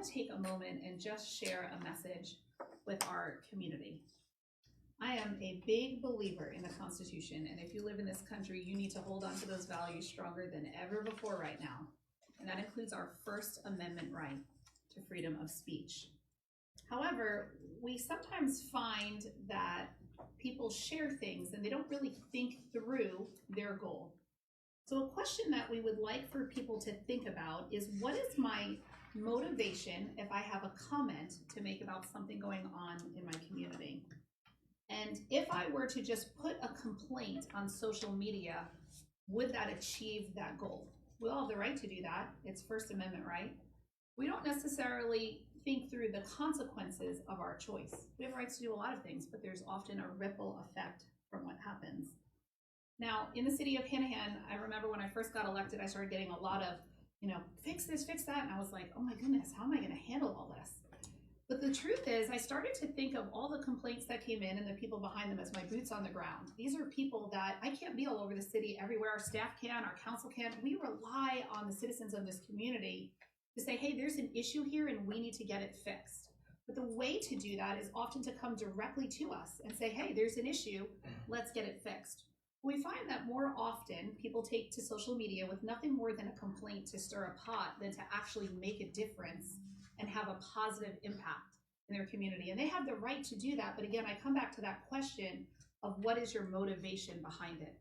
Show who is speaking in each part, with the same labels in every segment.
Speaker 1: want to take a moment and just share a message with our community. I am a big believer in the Constitution, and if you live in this country, you need to hold on to those values stronger than ever before right now. And that includes our First Amendment right to freedom of speech. However, we sometimes find that people share things and they don't really think through their goal. So a question that we would like for people to think about is, what is my motivation if I have a comment to make about something going on in my community? And if I were to just put a complaint on social media, would that achieve that goal? We all have the right to do that. It's First Amendment right. We don't necessarily think through the consequences of our choice. We have rights to do a lot of things, but there's often a ripple effect from what happens. Now, in the city of Hanahan, I remember when I first got elected, I started getting a lot of, fix this, fix that. And I was like, oh my goodness, how am I going to handle all this? But the truth is, I started to think of all the complaints that came in and the people behind them as my boots on the ground. These are people that I can't be all over the city everywhere. Our staff can, our council can. We rely on the citizens of this community to say, hey, there's an issue here and we need to get it fixed. But the way to do that is often to come directly to us and say, hey, there's an issue, let's get it fixed. We find that more often people take to social media with nothing more than a complaint to stir a pot than to actually make a difference and have a positive impact in their community. And they have the right to do that. But again, I come back to that question of what is your motivation behind it?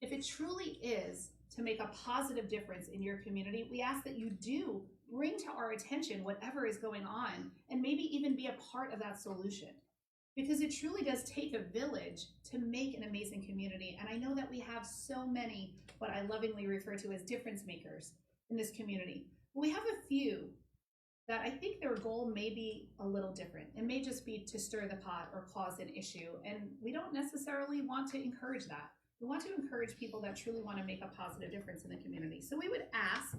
Speaker 1: If it truly is to make a positive difference in your community, we ask that you do bring to our attention whatever is going on and maybe even be a part of that solution. Because it truly does take a village to make an amazing community. And I know that we have so many, what I lovingly refer to as difference makers in this community. But we have a few that I think their goal may be a little different. It may just be to stir the pot or cause an issue. And we don't necessarily want to encourage that. We want to encourage people that truly want to make a positive difference in the community. So we would ask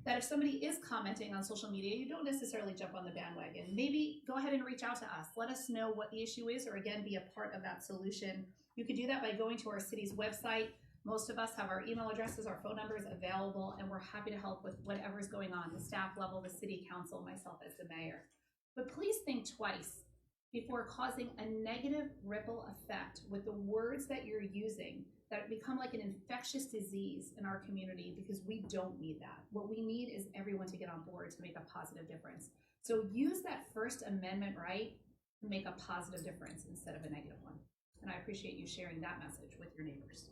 Speaker 1: that if somebody is commenting on social media, you don't necessarily jump on the bandwagon. Maybe go ahead and reach out to us. Let us know what the issue is, or again, be a part of that solution. You could do that by going to our city's website. Most of us have our email addresses, our phone numbers available, and we're happy to help with whatever is going on, the staff level, the city council, myself as the mayor. But please think twice before causing a negative ripple effect with the words that you're using that become like an infectious disease in our community, because we don't need that. What we need is everyone to get on board to make a positive difference. So use that First Amendment right to make a positive difference instead of a negative one. And I appreciate you sharing that message with your neighbors.